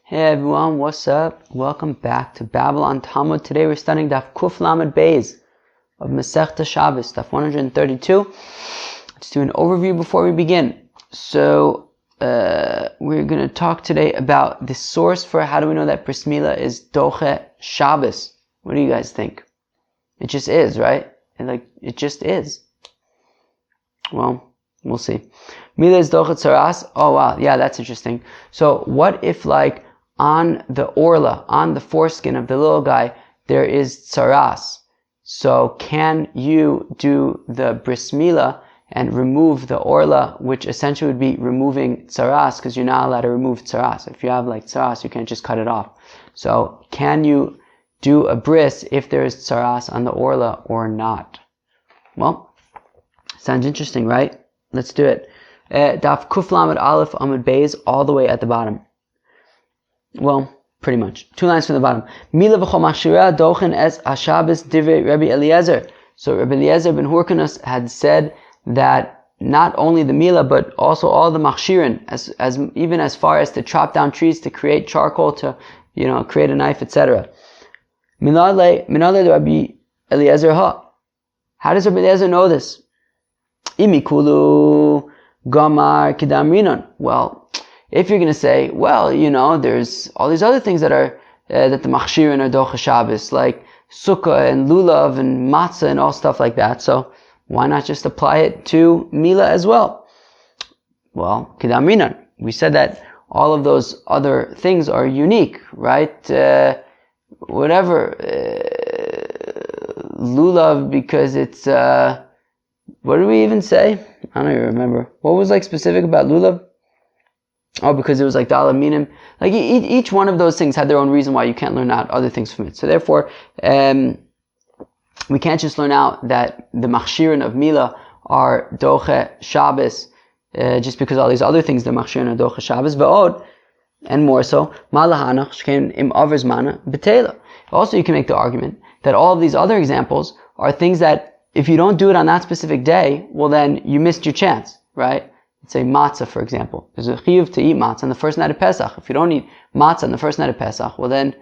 Hey everyone, what's up? Welcome back to Babylon Talmud. Today we're studying Daf Kuf Lamed Beis of Masechta Shabbis, Daf 132. Let's do an overview before we begin. So, we're going to talk today about the source for how do we know that bris milah is Doche Shabbos. What do you guys think? It just is, right? It just is. Well, we'll see. Milah is Doche Tzaras. Oh wow, yeah, that's interesting. So, what if on the orla, on the foreskin of the little guy, there is tzaras? So can you do the bris milah and remove the orla, which essentially would be removing tzaras, because you're not allowed to remove tzaras. If you have tzaras, you can't just cut it off. So can you do a bris if there is tzaras on the orla or not? Well, sounds interesting, right? Let's do it. Daf Kuf Lamed Aleph Amud Beis, all the way at the bottom. Well, pretty much. 2 lines from the bottom. Milah v'chol machshirah dochen es HaShabbos divrei Rabbi Eliezer. So Rabbi Eliezer ben Hurkanus had said that not only the milah, but also all the machshirin, even as far as to chop down trees to create charcoal, to create a knife, etc. Minale Rabbi Eliezer ha. How does Rabbi Eliezer know this? Imikulu gamar kidam rinon. Well, if you're going to say, well, there's all these other things that are that the machshirin are doche Shabbos, like sukkah and lulav and matzah and all stuff like that. So why not just apply it to milah as well? Well, kidam rinan. We said that all of those other things are unique, right? Lulav, because it's what did we even say? I don't even remember. What was specific about lulav? Oh, because it was Dala Minim. Each one of those things had their own reason why you can't learn out other things from it. So therefore, we can't just learn out that the machshirin of milah are doche Shabbos, just because all these other things, the machshirin are doche Shabbos, v'od, and more so, malahanach shkein im avers mana betela. Also, you can make the argument that all of these other examples are things that if you don't do it on that specific day, well then you missed your chance, right? Let's say matzah, for example. There's a chiyuv to eat matzah on the first night of Pesach. If you don't eat matzah on the first night of Pesach, well then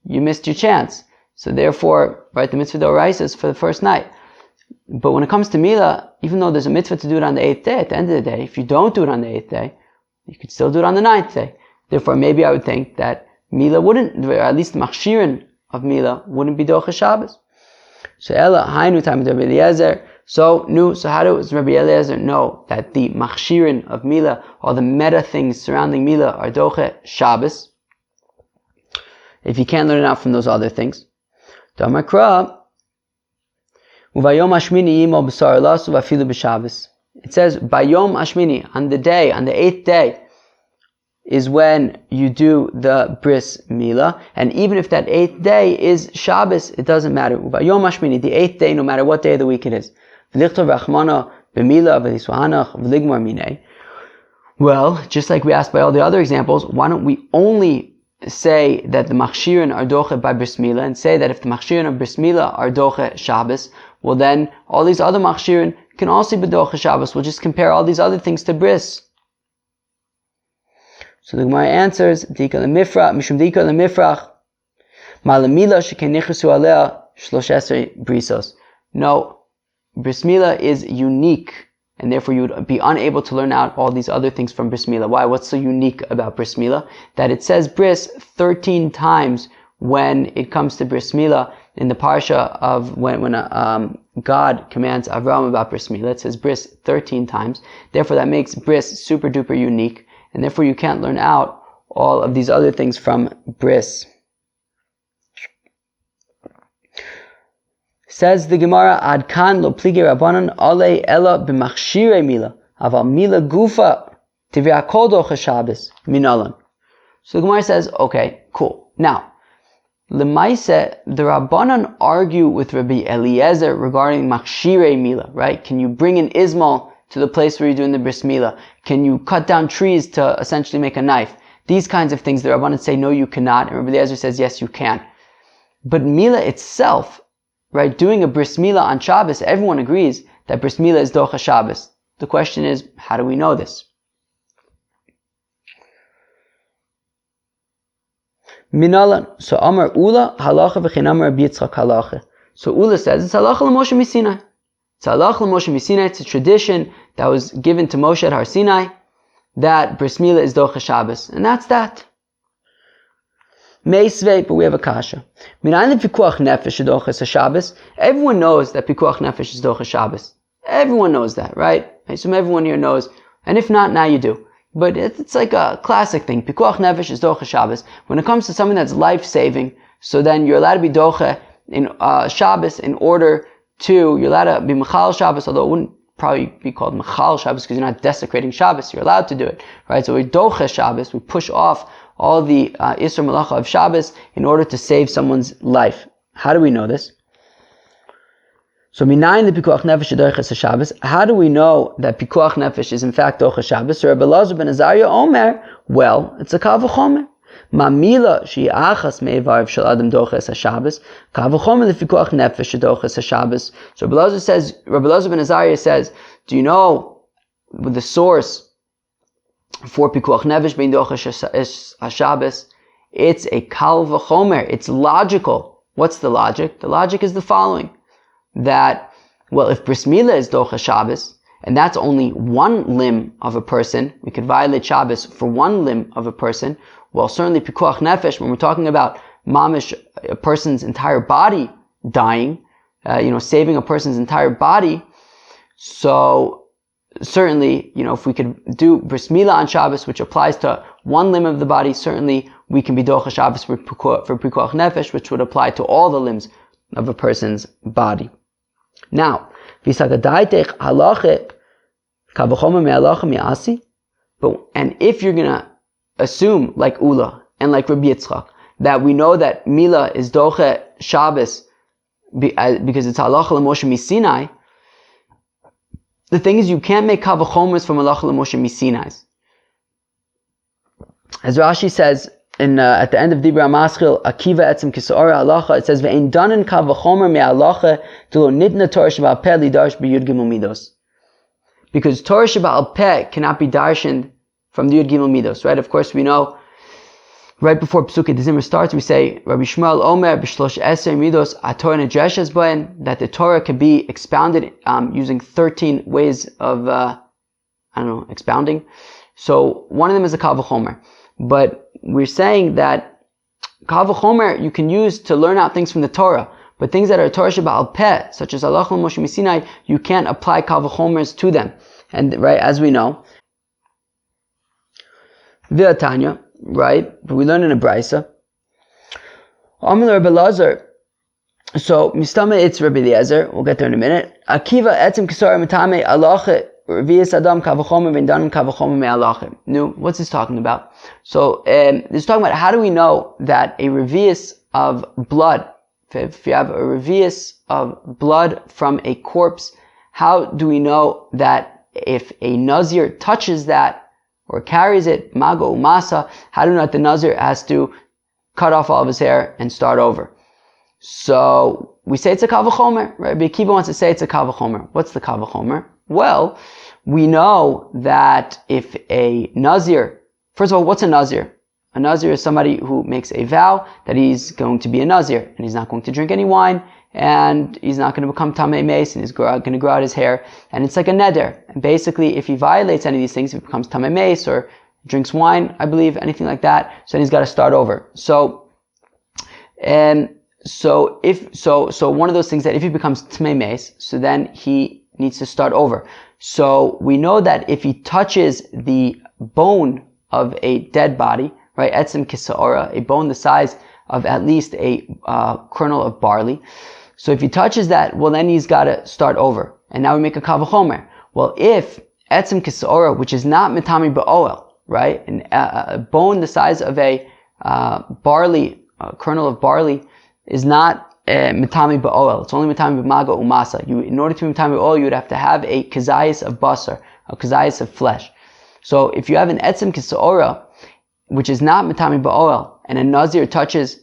you missed your chance. So therefore, right, the mitzvah d'oraisa is for the first night. But when it comes to milah, even though there's a mitzvah to do it on the 8th day, at the end of the day, if you don't do it on the 8th day, you could still do it on the 9th day. Therefore, maybe I would think that milah wouldn't, or at least the machshirin of milah wouldn't be doche Shabbos. So ela hainu tam Rabbi Eliezer. So how does Rabbi Eliezer know that the machshirin of milah, or the meta things surrounding milah, are doche Shabbos, if you can't learn it out from those other things? Damakra uvayom hashmini yimol b'sar lasu v'afilu b'Shabbos. It says bayom hashmini, on the 8th day, is when you do the bris milah, and even if that 8th day is Shabbos, it doesn't matter. Uvayom hashmini, the 8th day, no matter what day of the week it is. Well, just like we asked by all the other examples, why don't we only say that the machshirin are doche by bris milah, and say that if the machshirin of bris milah are doche Shabbos, well then all these other machshirin can also be doche Shabbos. We'll just compare all these other things to bris. So the Gemara answers, Dika lemifrach, mishum dika lemifrach, ma lemila sheken nichrasu alea shlosheser brisos. No, bris milah is unique, and therefore you would be unable to learn out all these other things from bris milah. Why? What's so unique about bris milah? That it says bris 13 times when it comes to bris milah in the parsha of when God commands Avram about bris milah. It says bris 13 times. Therefore that makes bris super duper unique, and therefore you can't learn out all of these other things from bris. Says the Gemara, Ad kan lo pligi rabbanan ale ela b'machshirei milah, aval milah gufa tivei hakol doche Shabbos minalan. So the Gemara says, okay, cool. Now, lemaise, the rabbanan argue with Rabbi Eliezer regarding machshirei milah, right? Can you bring an izmal to the place where you're doing the bris milah? Can you cut down trees to essentially make a knife? These kinds of things, the rabbanan say, no, you cannot. And Rabbi Eliezer says, yes, you can. But milah itself, right, doing a bris milah on Shabbos, everyone agrees that bris milah is doche Shabbos. The question is, how do we know this? Minalan. So Amar Ula halacha v'chein Amar Rabbi Yitzchak halacha. So Ula says it's halacha l'Moshe Misinai. It's halacha l'Moshe Misinai. It's a tradition that was given to Moshe at Har Sinai that bris milah is docha Shabbos, and that's that. Meisvei, but we have a kasha. Minayin pikuach nefesh docha Shabbos. Everyone knows that pikuach nefesh is docha Shabbos. Everyone knows that, right? I assume everyone here knows, and if not, now you do. But it's like a classic thing. Pikuach nefesh is docha Shabbos. When it comes to something that's life-saving, so then you're allowed to be docha in Shabbos in order to, you're allowed to be mechal Shabbos, although it wouldn't probably be called mechal Shabbos because you're not desecrating Shabbos. You're allowed to do it, right? So we docha Shabbos, we push off all the Isra Malacha of Shabbos in order to save someone's life. How do we know this? So minayin the pikuach nefesh docha Shabbos. How do we know that pikuach nefesh is in fact docha Shabbos? So Rabbi Elazar ben Azariah Omer, well, it's a kal v'chomer. Ma milah she achas me'evav shel adam docha Shabbos. Kal v'chomer the pikuach nefesh docha Shabbos. So Rabbi Elazar ben Azariah says, do you know the source for pikuach nefesh being docha Shabbos? It's a kal v'chomer. It's logical. What's the logic? The logic is the following: that, well, if bris milah is docha Shabbos, and that's only one limb of a person, we could violate Shabbos for one limb of a person. Well, certainly pikuach nefesh, when we're talking about mamish, a person's entire body dying, saving a person's entire body. So certainly, if we could do bris milah on Shabbos, which applies to one limb of the body, certainly we can be docha Shabbos for pikuach nefesh, which would apply to all the limbs of a person's body. Now, and if you're gonna assume, like Ula and like Rabbi Yitzchak, that we know that milah is docha Shabbos because it's halacha l'Moshe Misinai, the thing is you can't make kal v'chomers from halacha l'Moshe Misinai. As Rashi says at the end of Dibra Maschil, Akiva etzem kisora halacha, it says ve'ein danen kal v'chomer me'halacha d'lo nitna Torah sheba'al peh lidarsh b'yud gimel midos. Because Torah sheba'al peh cannot be darshened from the Yud Gimel Midos, right? Of course, we know right before Pesukei D'Zimra starts, we say Rabbi Shmuel Omer b'shlosh eser midos aTorah nedreshes b'hen, that the Torah can be expounded using 13 ways of expounding. So one of them is a kal v'chomer, but we're saying that kal v'chomer you can use to learn out things from the Torah, but things that are Torah sheba'al peh, such as halacha l'Moshe Misinai, you can't apply kal v'chomers to them. And right, as we know, V'atanya, right? But we learn in a brisa. Amar Rabbi Elazar. So mistama it's Rabbi Eliezer. We'll get there in a minute. Akiva etzem kisar mitame alache revius adam kavachomer v'indanim kavachomer me'alache. No, what's this talking about? So this is talking about how do we know that a revius of blood, if you have a revius of blood from a corpse, how do we know that if a nazir touches that or carries it, mago umasa, how do we know that the nazir has to cut off all of his hair and start over? So we say it's a kal v'chomer, right? Rabbi Akiva wants to say it's a kal v'chomer. What's the kal v'chomer? Well, we know that if a nazir, first of all, what's a nazir? A nazir is somebody who makes a vow that he's going to be a nazir, and he's not going to drink any wine, and he's not going to become tamei meis, and he's going to grow out his hair, and it's like a neder. And basically, if he violates any of these things, if he becomes tamei meis or drinks wine, I believe, anything like that, so then he's got to start over. So one of those things that if he becomes tamei meis, so then he needs to start over. So we know that if he touches the bone of a dead body, right, etzem kisa'ora, a bone the size of at least a kernel of barley. So if he touches that, well, then he's got to start over. And now we make a kal v'chomer. Well, if etzem kisa'ora, which is not mitami ba'oel, right, a bone the size of a kernel of barley is not mitami ba'oel. It's only mitami b'maga umasa. In order to be mitami ba'oel, you would have to have a kazayis of basar, a kazayis of flesh. So if you have an etzem kisa'ora, which is not mitami ba'oel, and a nazir touches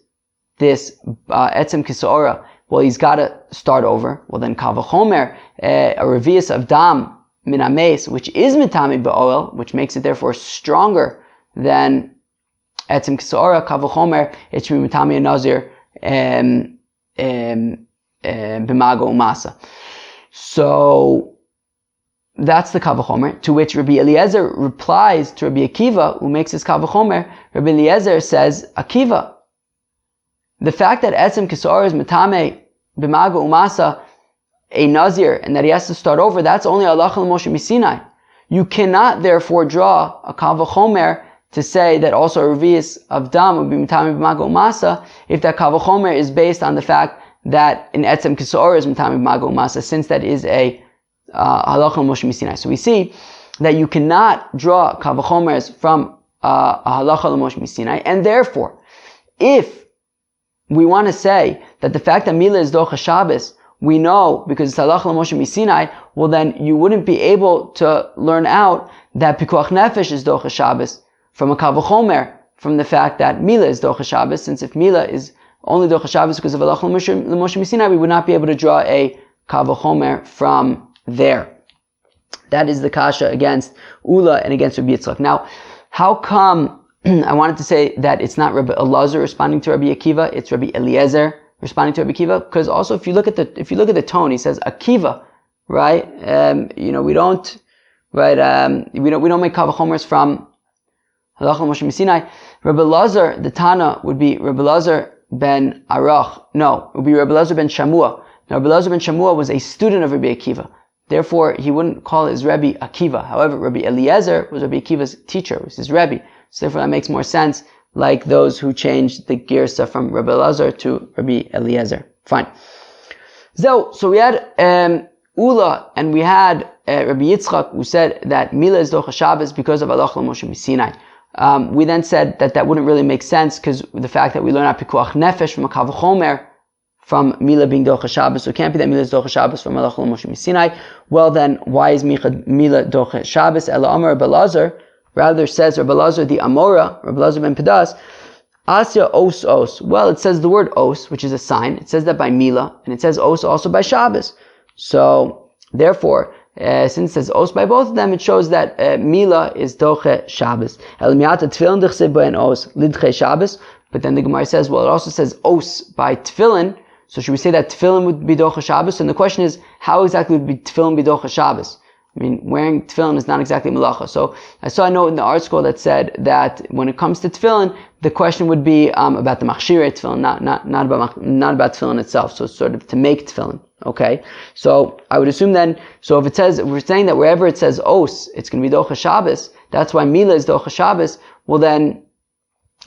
this etzem kisa'ora, well, he's got to start over. Well, then kal v'chomer, a revius of dam min ames, which is mitami ba'oel, which makes it therefore stronger than etzim kisora kavachomer, it should be mitami and nazir b'mago umasa. So that's the kavachomer, to which Rabbi Eliezer replies to Rabbi Akiva, who makes his kavachomer. Rabbi Eliezer says, Akiva, the fact that etzim kisora is mitame b'mago umasa, a nazir, and that he has to start over, that's only halacha l'Moshe Misinai. You cannot therefore draw a kavachomer to say that also a revius of dam would be mitami b'mago umasa, if that kavachomer is based on the fact that an etzem kisor is mitami b'mago umasa, since that is a halacha l'Moshe Misinai. So we see that you cannot draw kavachomers from a halacha l'Moshe Misinai, and therefore, if we want to say that the fact that milah is docha Shabbos, we know because it's halacha l'Moshe Misinai, well then you wouldn't be able to learn out that pikuach nefesh is docha Shabbos from a kavachomer, from the fact that milah is docha Shabbos, since if milah is only docha Shabbos because of halacha l'Moshe Misinai, we would not be able to draw a kavachomer from there. That is the kasha against Ula and against Rabbi Yitzchak. Now, how come I wanted to say that it's not Rabbi Elazar responding to Rabbi Akiva, it's Rabbi Eliezer responding to Rabbi Akiva? Because also, if you look at the tone, he says Akiva, right? We don't make kavachomers from halacha Moshe Misinai. Rabbi Elazar, the Tana would be Rabbi Elazar ben Arach. No, it would be Rabbi Elazar ben Shamua. Now, Rabbi Elazar ben Shamua was a student of Rabbi Akiva. Therefore, he wouldn't call his Rebbe Akiva. However, Rabbi Eliezer was Rabbi Akiva's teacher, was his Rebbe. So therefore, that makes more sense, like those who changed the girsa from Rabbi Elazar to Rabbi Eliezer. Fine. So we had Ula, and we had Rabbi Yitzchak, who said that milah is docha Shabbos because of halacha l'Moshe Misinai. We then said that wouldn't really make sense, because the fact that we learn out pikuach nefesh from a kavachomer, from milah being docha Shabbos, so it can't be that milah is docha Shabbos from halacha l'Moshe Misinai. Well then, why is milah docha Shabbos? Ela Amar Rabbi Elazar, rather says Rabbi Elazar the Amora, Rabbi Elazar ben Pedas, Asya os os. Well, it says the word os, which is a sign. It says that by milah, and it says os also by Shabbos. So therefore, since it says os by both of them, it shows that milah is doche Shabbos. El miata tefillin d'chsev b'en os lidche Shabbos. But then the Gemara says, well, it also says os by tefillin. So should we say that tefillin would be docha Shabbos? And the question is, how exactly would tefillin be docha Shabbos? I mean, wearing tefillin is not exactly malacha. So I saw a note in the art school that said that when it comes to tefillin, the question would be about the machshirei tefillin, not about tefillin itself. So it's sort of to make tefillin. Okay, so I would assume then. So if we're saying that wherever it says os, it's going to be docha Shabbos. That's why milah is docha Shabbos. Well then,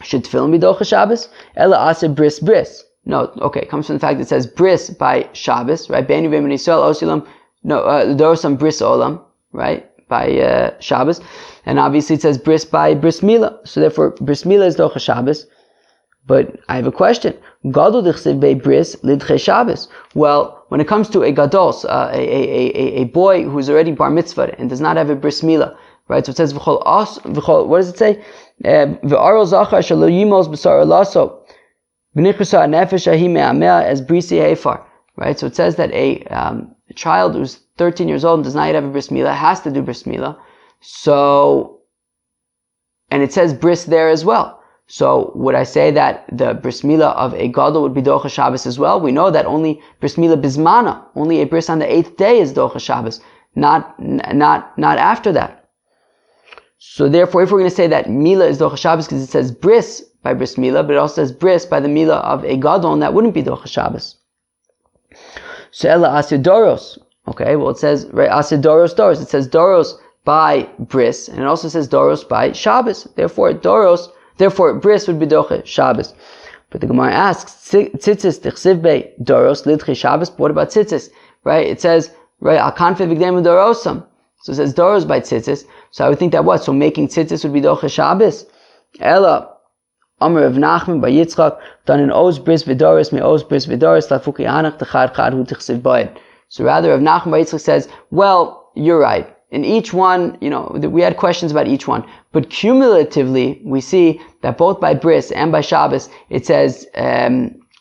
should tefillin be docha Shabbos? Ela aser bris bris. No, okay, it comes from the fact that it says bris by Shabbos, right? Be'enu ve'em Yisrael osilam. No, there was some bris olam, right? By Shabbos. And obviously it says bris by bris milah. So therefore, bris milah is docha Shabbos. But I have a question. Gadol d'chsev bei bris lidche Shabbos. Well, when it comes to a gadol, a boy who's already bar mitzvah and does not have a bris milah, right? So it says v'chol os, v'chol, what does it say? V'aro zachar shelo yimos b'sar laso. B'nichusa nefesh ahi me'amea as brisi hefar. Right? So it says that a child who's 13 years old and does not yet have a bris milah has to do bris milah. So, and it says bris there as well. So would I say that the bris milah of a gadol would be docha Shabbos as well? We know that only bris milah bismana, only a bris on the 8th day is docha Shabbos, not after that. So therefore, if we're going to say that milah is docha Shabbos because it says bris by bris milah, but it also says bris by the milah of a gadol, and that wouldn't be docha Shabbos. So ela asidoros. Okay, well it says right asidoros doros. It says doros by bris, and it also says doros by Shabbos. Therefore bris would be doche Shabbos. But the Gemara asks, tzitzis tichsiv bei doros lidchi Shabbos. What about tzitzis? Right? It says right al kanfe v'gdemu dorosam. So it says doros by tzitzis. So I would think that what? So making tzitzis would be doche Shabbos. Ela Amar of Nachman by Yitzchak, done in Oz bris v'doros me Oz bris v'doros lafuki anach techad chad hu tichsiv bayit. So rather, Rav Nachman by Yitzchak says, well, you're right. In each one, we had questions about each one, but cumulatively, we see that both by bris and by Shabbos, it says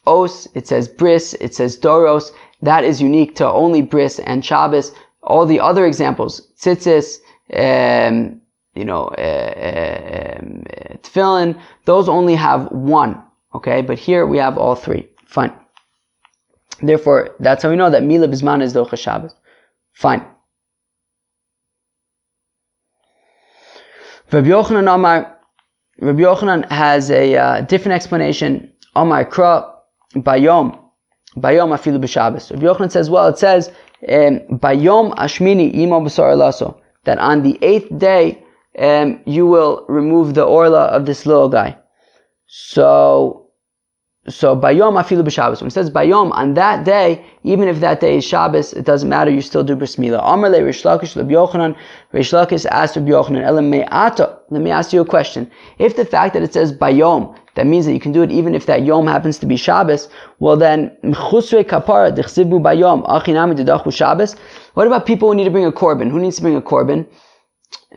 os, it says bris, it says doros. That is unique to only bris and Shabbos. All the other examples, tzitzis, tefillin, those only have one. Okay, but here we have all three. Fine. Therefore, that's how we know that milah bisman is docha Shabbos. Fine. Rabbi Yochanan has a different explanation. Amar kra bayom afilu b'Shabbos. Rabbi Yochanan says, well, it says bayom ashmini imo b'sar laso, that on the 8th day you will remove the orla of this little guy. So bayom afilu b'Shabbos. When it says bayom, on that day, even if that day is Shabbos, it doesn't matter, you still do bris milah. Amar le Rish Lakish Rabbi Yochanan. Rish Lakish asked Rabbi Yochanan, Elam me'ata. Let me ask you a question. If the fact that it says bayom, that means that you can do it even if that yom happens to be Shabbos, well then, m'chusrei kapara dichsibu bayom achinami dedachu Shabbos. What about people who need to bring a korban? Who needs to bring a korban?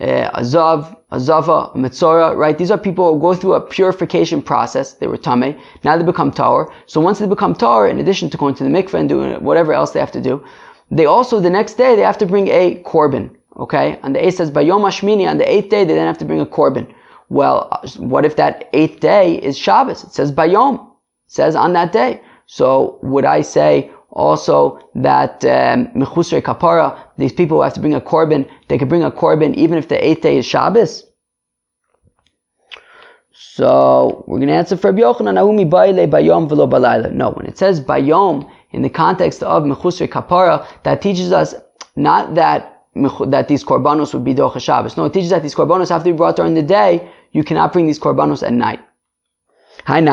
Azava, Metzora, right? These are people who go through a purification process. They were tamei, now they become tahor. So once they become tahor, in addition to going to the mikveh and doing whatever else they have to do, they also, the next day, they have to bring a korban. Okay? And the 8th says, Bayom Hashmini, on the 8th day, they then have to bring a korban. Well, what if that 8th day is Shabbos? It says Bayom. It says on that day. So would I say also that mechusrei kapara, these people who have to bring a korban, they can bring a korban even if the 8th day is Shabbos? So we're going to answer for Rabbi Yochanan, Ahumi baile bayom v'lo balayla. No, when it says bayom in the context of mechusrei kapara, that teaches us not that these korbanos would be docha Shabbos. No, it teaches that these korbanos have to be brought during the day. You cannot bring these korbanos at night. But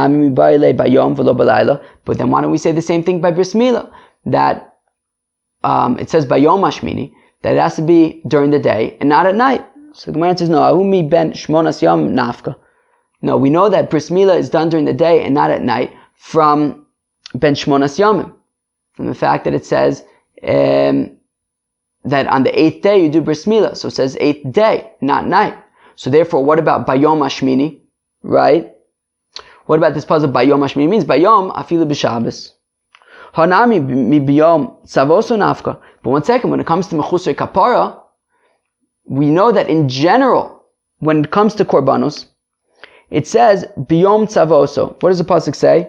then why don't we say the same thing by bris milah? That it says bayom hashmini, that it has to be during the day and not at night. So the Gemara says, no, ahumi ben shmonas yom nafka. No, we know that bris milah is done during the day and not at night from ben shmonas yomim, from the fact that it says that on the 8th day you do bris milah. So it says 8th day, not night. So therefore, what about bayom hashmini, right? What about this puzzle? Bayom hashmini means bayom afilu b'Shabbos. Hanami mi bayom tzavoso nafka. But one second, when it comes to mechusrei kapara, we know that in general, when it comes to korbanos, it says biyom tzavoso. What does the pasuk say?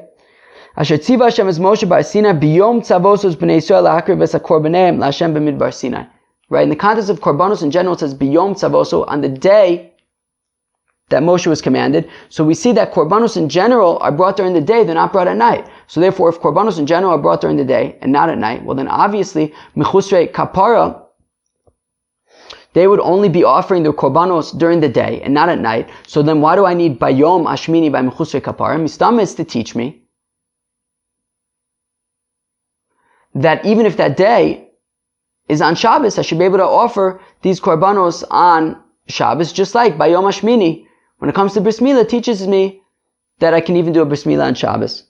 Asher tziva Hashem es Moshe bar Sinai biyom tzavoso b'nei Yisrael la'akriv es hakorbaneim la'Hashem b'midbar Sinai. Right? In the context of korbanos in general, it says biyom tzavoso, on the day that Moshe was commanded. So we see that korbanos in general are brought during the day, they're not brought at night. So therefore, if korbanos in general are brought during the day and not at night, well then obviously, mechusrei kapara, they would only be offering their korbanos during the day and not at night. So then why do I need bayom ashmini by mechusrei kapara? Mistam is to teach me that even if that day is on Shabbos, I should be able to offer these korbanos on Shabbos, just like bayom hashmini. When it comes to bris milah, teaches me that I can even do a bris milah on Shabbos.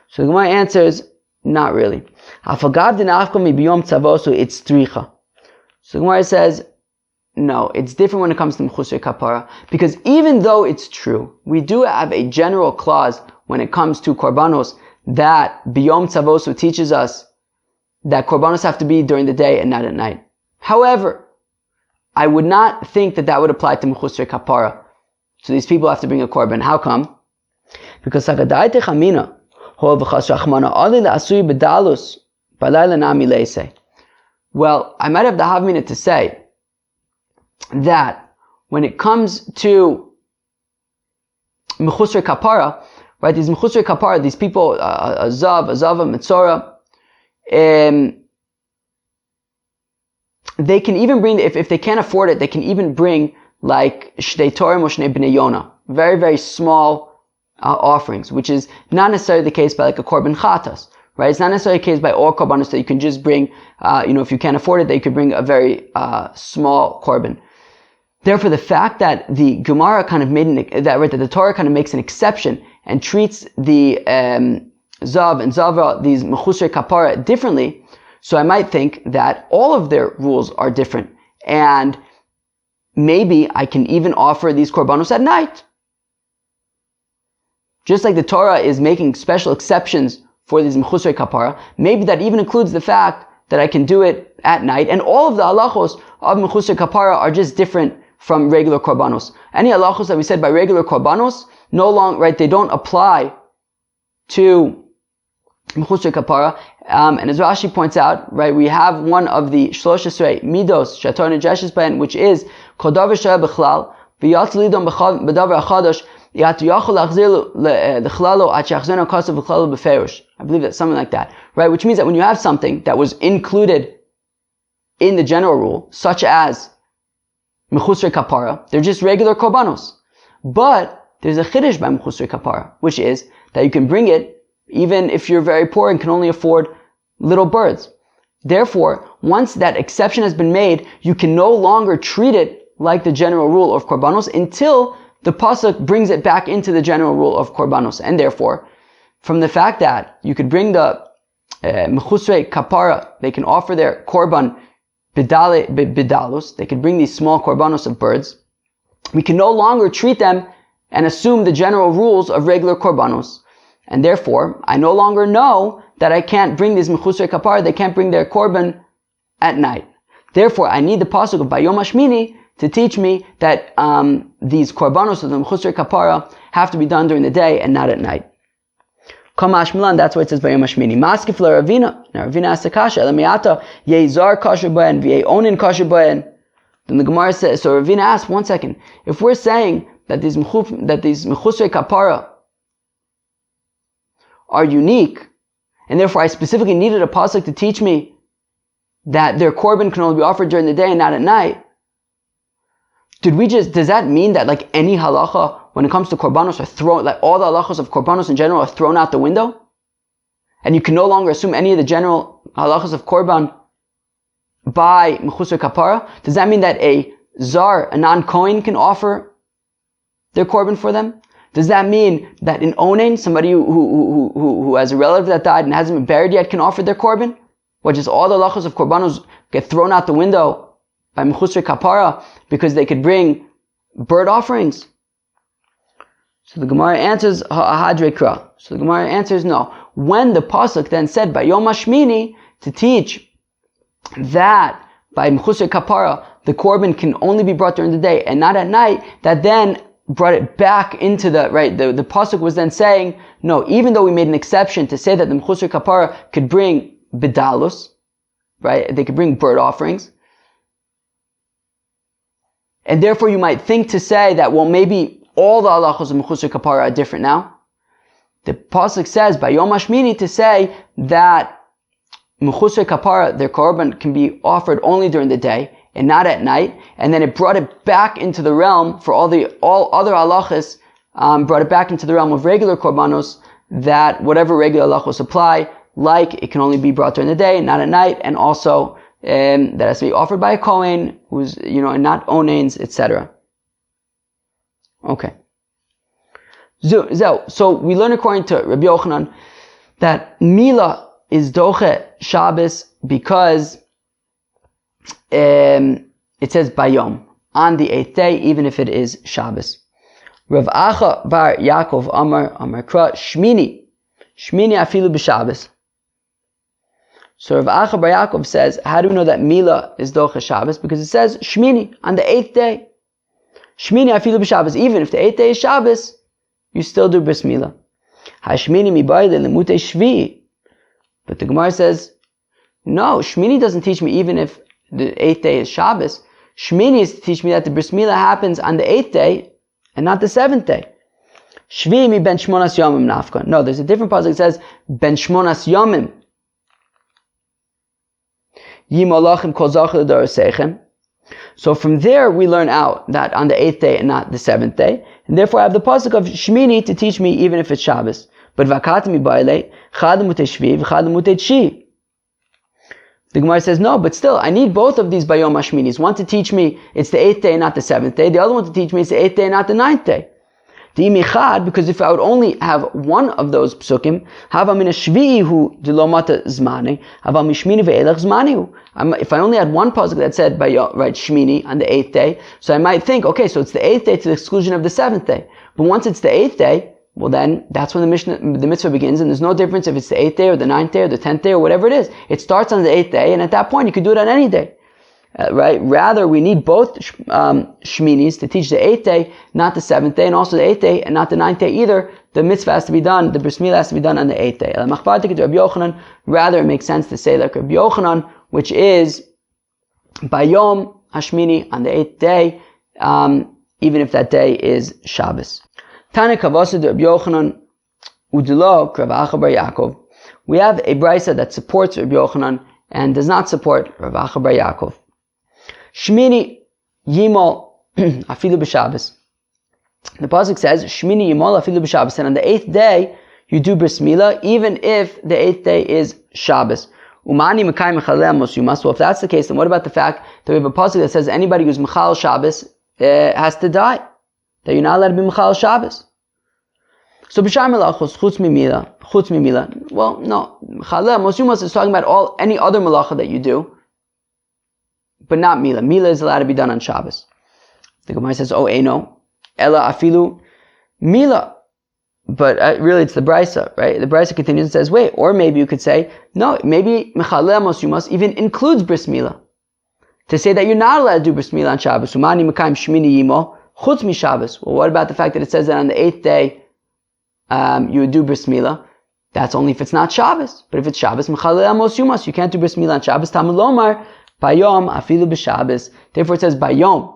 So the Gemara answers, not really. It's tzricha. So the Gemara says, no, it's different when it comes to mechusrei kapara, because even though it's true, we do have a general clause when it comes to korbanos that biyom tzavoso teaches us that korbanos have to be during the day and not at night. However, I would not think that that would apply to mechusrei kapara. So these people have to bring a korban. How come? Because sagadaite chamina ho v'chas rachmana ali le'asui bedalus balayla nami leisei. Well, I might have the havmina to say that when it comes to mechusrei kapara, right? These mechusrei kapara, these people, azava, metzora, they can even bring, if they can't afford it, they can even bring like shtei torim or shnei bnei yona, very, very small offerings, which is not necessarily the case by like a korban chatas, right? It's not necessarily the case by all korbanos that you can just bring, if you can't afford it, that you could bring a very small korban. Therefore, the fact that the Gemara kind of that the Torah kind of makes an exception and treats the zav and zava, these mechusrei kapara, differently. So I might think that all of their rules are different. And maybe I can even offer these korbanos at night. Just like the Torah is making special exceptions for these mechusrei kapara, maybe that even includes the fact that I can do it at night, and all of the halachos of mechusar kapara are just different from regular korbanos. Any halachos that we said by regular korbanos, no longer, right, they don't apply to mechusar kapara. And as Rashi points out, right, we have one of the shlosh esrei midos shator nejeshes bahen, which is kol davar shaya b'chlal v'yatz lidon b'davar achadosh yat yachol lachzir lechlalo at shachzeno kasav v'chlalo b'feirush. I believe that's something like that, right? Which means that when you have something that was included in the general rule, such as mechusar kapara, they're just regular korbanos. But there's a chiddush by mechusar kapara, which is that you can bring it even if you're very poor and can only afford little birds. Therefore, once that exception has been made, you can no longer treat it like the general rule of korbanos until the pasuk brings it back into the general rule of korbanos. And therefore, from the fact that you could bring the mechusrei kapara, they can offer their korban bidalus, they could bring these small korbanos of birds, we can no longer treat them and assume the general rules of regular korbanos. And therefore, I no longer know that I can't bring these mechusrei kapara, they can't bring their korban at night. Therefore, I need the pasuk of Bayom Hashmini to teach me that these korbanos of the mechusrei kapara have to be done during the day and not at night. Kamash Milan, that's why it says Bayom Hashmini. Maskif la Ravina. Now Ravina asks the kasha, Elamiata, yeh zar kasher bahen, v'yeh onin kasher bahen. Then the Gemara says, so Ravina asks, 1 second, if we're saying that these mechusrei kapara are unique, and therefore I specifically needed a pasuk to teach me that their korban can only be offered during the day and not at night, does that mean that like any halacha when it comes to korbanos are thrown, like all the halachas of korbanos in general are thrown out the window? And you can no longer assume any of the general halachas of korban by mechusar kapara? Does that mean that a zar, a non-kohen, can offer their korban for them? Does that mean that an onen, somebody who has a relative that died and hasn't been buried yet, can offer their korban? Or just all the halachas of korbanos get thrown out the window by mechusar kapara because they could bring bird offerings? So the Gemara answers ha'adrei kra. So the Gemara answers no. When the pasuk then said by Yom Hashmini to teach that by mechusar kapara the korban can only be brought during the day and not at night, that then brought it back into the, right, the pasuk was then saying, no, even though we made an exception to say that the mechusar kapara could bring bidalus, right, they could bring bird offerings, and therefore you might think to say that, well, maybe all the halachos of mechusar kapara are different now. The pasuk says by Yom Hashmini to say that mechusar kapara, their korban, can be offered only during the day and not at night, and then it brought it back into the realm for all other halachas, brought it back into the realm of regular korbanos, that whatever regular halachos apply, like it can only be brought during the day and not at night, and also that has to be offered by a kohen who's, and not onens, etc. Okay. So we learn according to Rabbi Yochanan that milah is doche Shabbos because it says bayom, on the 8th day, even if it is Shabbos. Rav Acha bar Yaakov Amar Kra Shmini afilu b'Shabbos. So Rav Acha bar Yaakov says, how do we know that milah is doche Shabbos? Because it says Shmini, on the 8th day. Shmini afilu b'Shabbos, even if the 8th day is Shabbos, you still do bris milah. Hashmini mibayle lemutei shvi. But the Gemara says, no, Shmini doesn't teach me even if the 8th day is Shabbos. Shmini is to teach me that the bris milah happens on the 8th day and not the 7th day. Shvi mi ben shmonas yomim nafka. No, there's a different pasuk that says ben shmonas yomim. Yimolachim kol zachel d'orasechem. So from there we learn out that on the 8th day and not the 7th day, and therefore I have the pasuk of Shmini to teach me even if it's Shabbos. But vakatami baile chad mutei shvi v'chad mutei tshi. The Gemara says, no, but still, I need both of these Bayom Hashminis. One to teach me it's the 8th day and not the 7th day. The other one to teach me it's the 8th day and not the 9th day. Because if I would only have one of those psukim, hava min shvi'ihu dilomata zmani, hava mishmini ve'elach zmanihu. If I only had one pasuk that said by right Shmini on the 8th day, so I might think, okay, so it's the 8th day to the exclusion of the 7th day. But once it's the 8th day, well then, that's when the mitzvah begins, and there's no difference if it's the 8th day or the 9th day or the 10th day or whatever it is. It starts on the 8th day, and at that point you could do it on any day. Right? Rather, we need both Shminis to teach the 8th day, not the 7th day, and also the 8th day, and not the 9th day either. The mitzvah has to be done, the bris milah has to be done on the 8th day. Rather, it makes sense to say like Rabbi Yochanan, which is Bayom Hashmini, on the 8th day, even if that day is Shabbos. Tana Kavasa de Rabbi Yochanan Udilo Rav Acha bar Yaakov. We have a brisa that supports Rabbi Yochanan and does not support Rav Acha bar Yaakov. Shmini Yimol Afilu b'Shabbos. The pasuk says Shmini Yimol Afilu b'Shabbos, and on the 8th day you do bris milah, even if the 8th day is Shabbos. Umani Mekai Mechalel Mosumas. Well, if that's the case, then what about the fact that we have a pasuk that says anybody who's Mechal Shabbos has to die? That you're not allowed to be Mechal Shabbos. So b'shar melachos chutz milah. Well, no. Mechalel Mosumas is talking about any other melacha that you do, but not milah. Milah is allowed to be done on Shabbos. The Gemara says, "Oh, eno, ella afilu milah." But really, it's the brisa, right? The brisa continues and says, "Wait," or maybe you could say, "No, maybe mechalel mosumas even includes bris milah, to say that you're not allowed to do bris milah on Shabbos." Umani mekayim shmini yimo chutz mi Shabbos. Well, what about the fact that it says that on the 8th day you would do bris milah? That's only if it's not Shabbos. But if it's Shabbos, mechalel mosumas, you can't do bris milah on Shabbos. Talmud lomar bayom afilu b'Shabbos. Therefore, it says bayom,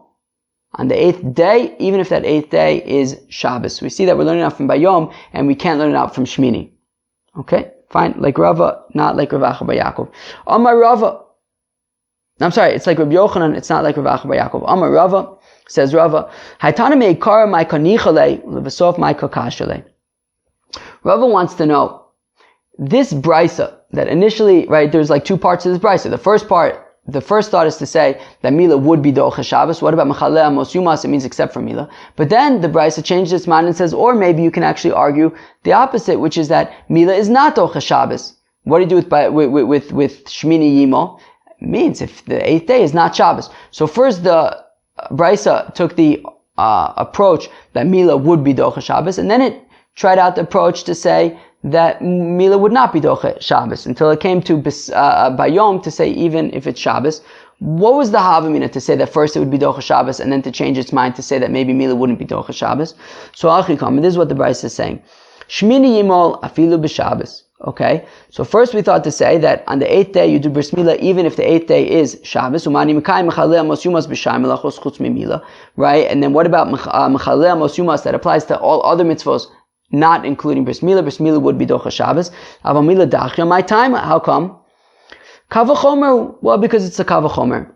on the 8th day, even if that 8th day is Shabbos. We see that we're learning out from Bayom, and we can't learn it out from Shmini. Okay? Fine. Like Rava, not like Rav Acha bar Yaakov. Amar Rava. I'm sorry, it's like Rabbi Yochanan, it's not like Rav Acha bar Yaakov. Amar Rava, says Rava, Haitana me'ikara my kanichale, levasof my kakashale. Rava wants to know, this brisa, that initially, right, there's like two parts of this brisa. The first thought is to say that milah would be docha Shabbos. What about mechalel mos yumas? It means except for milah. But then the brisa changed its mind and says, or maybe you can actually argue the opposite, which is that milah is not docha Shabbos. What do you do with shmini yimo? It means if the 8th day is not Shabbos. So first the brisa took the approach that milah would be docha Shabbos, and then it tried out the approach to say that milah would not be docha Shabbos, until it came to bayom to say even if it's Shabbos. What was the havamina to say that first it would be docha Shabbos and then to change its mind to say that maybe milah wouldn't be docha Shabbos? So achikam, and this is what the brisa is saying. Shmini yimol afilu b'Shabbos. Okay, so first we thought to say that on the 8th day you do bris milah even if the 8th day is Shabbos. Umani mekayim mechalel mos yumas b'shar melachos chutz milah. Right, and then what about mechalel mos yumas that applies to all other mitzvos, not including bris milah? Bris milah would be docha Shabbos. Aval milah dachya, my time. How come? Kavachomer. Well, because it's a kavachomer.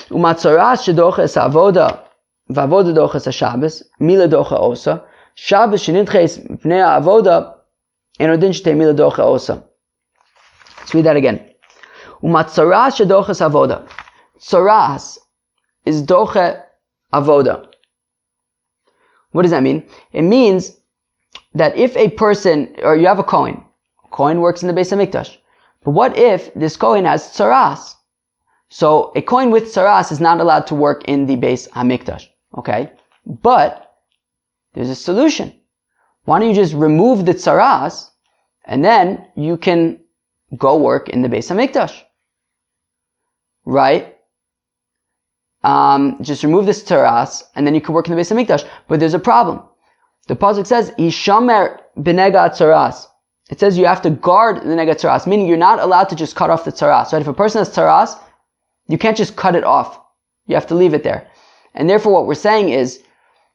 Umatzaras shedocha es avoda, vavoda docha es Shabbos. Milah docha osa. Shabbos shenitches pnei avoda. Enodin shtei milah docha osa. Let's read that again. Umatzaras shedocha es avoda. Tzaras is docha avoda. What does that mean? It means that if a person, or you have a Kohen works in the Beis HaMikdash, but what if this Kohen has tzaras? So a Kohen with tzaras is not allowed to work in the Beis HaMikdash, okay? But there's a solution. Why don't you just remove the tzaras, and then you can go work in the Beis HaMikdash, right? Just remove this tzaras, and then you can work in the Beis HaMikdash. But there's a problem. The pasuk says, "Yishamer b'nega tzaras." It says you have to guard the nega tzaras, meaning you're not allowed to just cut off the tzaras. Right? If a person has tzaras, you can't just cut it off. You have to leave it there. And therefore, what we're saying is,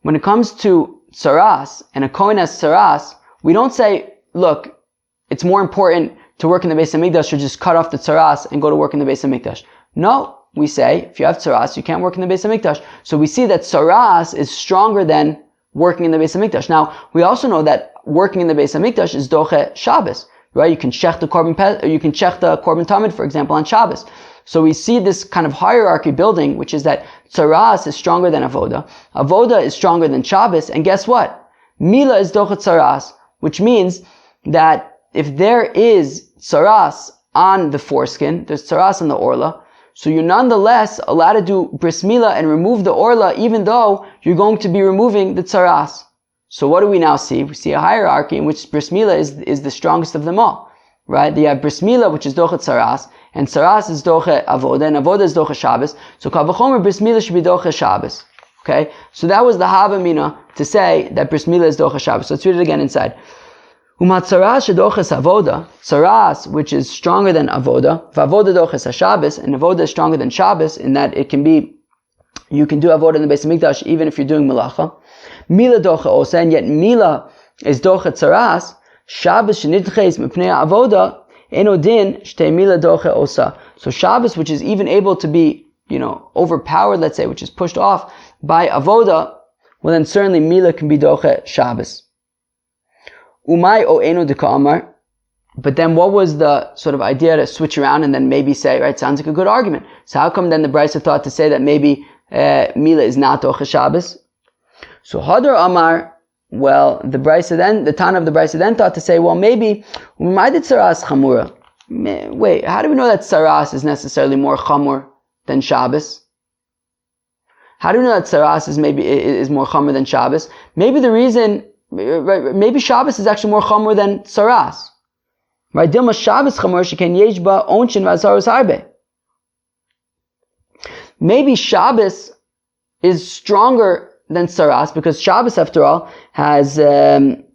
when it comes to tzaras, and a kohen has tzaras, we don't say, look, it's more important to work in the Beis HaMikdash, or just cut off the tzaras and go to work in the Beis HaMikdash. No. We say, if you have tzaras, you can't work in the Beis HaMikdash. So we see that tzaras is stronger than working in the Beis HaMikdash. Now, we also know that working in the Beis HaMikdash is doche Shabbos, right? You can check the korban tamid, for example, on Shabbos. So we see this kind of hierarchy building, which is that tzaras is stronger than avoda. Avoda is stronger than Shabbos. And guess what? Milah is doche tzaras, which means that if there is tzaras on the foreskin, there's tzaras on the orla, so you're nonetheless allowed to do bris milah and remove the orla, even though you're going to be removing the tzaras. So what do we now see? We see a hierarchy in which bris milah is the strongest of them all, right? You have bris milah, which is doche tsaras, and tsaras is doche avoda, and avoda is doche Shabbos. So kal v'chomer bris milah should be doche Shabbos. Okay? So that was the havamina to say that bris milah is doche Shabbos. So let's read it again inside. Umat tsaras shedoches avoda, tsaras, which is stronger than avoda, v'avoda doches Shabbos, and avoda is stronger than Shabbos in that it can be, you can do avoda in the Beis Hamikdash even if you're doing milah. Milah doche osa, and yet milah is doche tsaras. Shabbos shenidches mipnei avoda eno din shtei milah doche osa. So Shabbos, which is even able to be, overpowered, let's say, which is pushed off by avoda, well then certainly milah can be doche Shabbos. Umay o eno de ka'amar. But then what was the sort of idea to switch around and then maybe say, right, sounds like a good argument. So how come then the Brisa thought to say that maybe milah is not doche Shabbos? So Hadar Amar, well, the Tana of the Brisa then thought to say, well, maybe why did tsaras chamura? Wait, how do we know that tsaras is necessarily more chamur than Shabbos? How do we know that tsaras is more chamur than Shabbos? Maybe the reason, maybe Shabbos is actually more chamur than tsaras. Right? Dilma Shabbos chamur sheken yesh ba onshin v'azaros harbe. Maybe Shabbos is stronger than tsaras because Shabbos, after all, has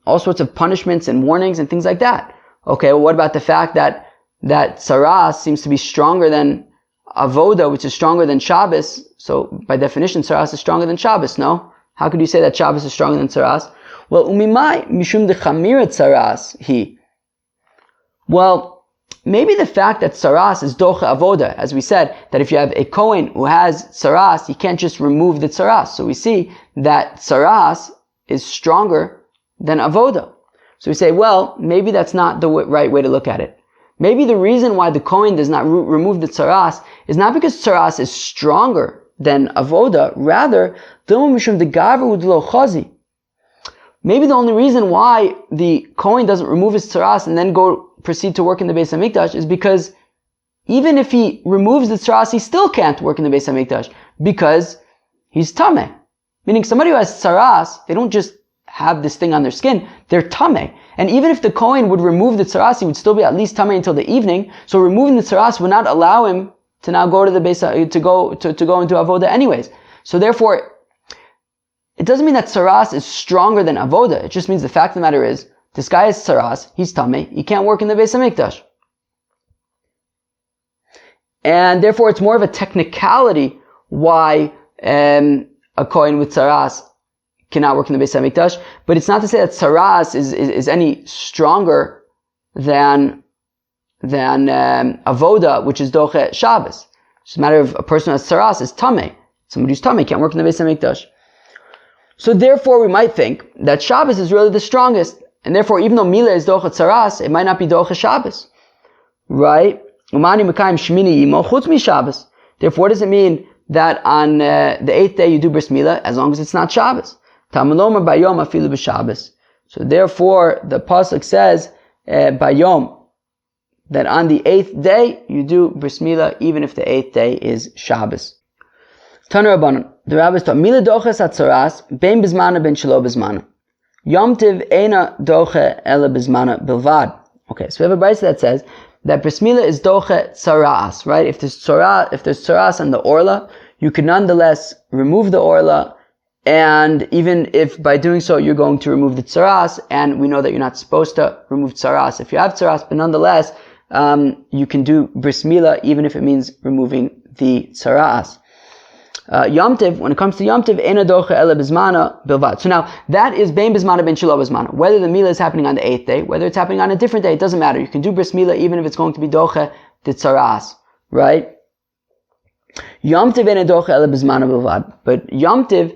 all sorts of punishments and warnings and things like that. Okay, well, what about the fact that tsaras seems to be stronger than avoda, which is stronger than Shabbos? So by definition, tsaras is stronger than Shabbos. No, how could you say that Shabbos is stronger than tsaras? Well, umimai mishum de chamira tsaras he. Well, maybe the fact that tsaras is doche avoda, as we said, that if you have a Kohen who has tsaras, you can't just remove the tsaras. So we see that tsaras is stronger than avoda. So we say, well, maybe that's not the right way to look at it. Maybe the reason why the Kohen does not remove the tsaras is not because tsaras is stronger than avoda, rather, maybe the only reason why the Kohen doesn't remove his tsaras and then proceed to work in the Beis Hamikdash is because even if he removes the tsaras, he still can't work in the Beis Hamikdash because he's tameh. Meaning somebody who has tsaras, they don't just have this thing on their skin, they're tameh. And even if the Kohen would remove the tsaras, he would still be at least tameh until the evening. So removing the tsaras would not allow him to now go to the Beis, to go into avoda anyways. So therefore, it doesn't mean that tsaras is stronger than avoda. It just means the fact of the matter is, this guy is tsaras, he's tameh, he can't work in the Beis Hamikdash. And therefore it's more of a technicality why a Kohen with tsaras cannot work in the Beis Hamikdash, but it's not to say that tsaras is any stronger than avoda, which is doche Shabbos. It's a matter of a person who has tsaras is tameh. Somebody who's tameh can't work in the Beis Hamikdash. So therefore we might think that Shabbos is really the strongest. And therefore, even though milah is doche tsaras, it might not be doche Shabbos. Right? Umani mekayim shmini yimo chutz mi Shabbos. Therefore, what does it mean that on the 8th day you do bris milah, as long as it's not Shabbos? Tamalomer bayom afilu b'Shabbos. So therefore, the pasuk says, bayom, that on the 8th day you do bris milah, even if the 8th day is Shabbos. Tanu Rabbanan, the rabbis taught, milah doches atzaras, ben bizmana ben shelo bizmana. Yom Tiv Eina Doche Ele Bizmana Bilvad. Okay, so we have a brisa that says that bris milah is doche tsaras, right? If there's tsaras on the orla, you can nonetheless remove the orla, and even if by doing so you're going to remove the tsaras, and we know that you're not supposed to remove tsaras if you have tsaras, but nonetheless, you can do bris milah even if it means removing the tsaras. Yom Tiv, when it comes to Yom Tiv, Eina Doche Ele Bizmana Bilvad. So now, that is Bein Bizmana Ben Shelo Bizmana. Whether the milah is happening on the 8th day, whether it's happening on a different day, it doesn't matter. You can do bris milah even if it's going to be Doche the Tsaras. Right? Yom Tiv Eina Doche Ele Bizmana Bilvad. But Yom Tiv,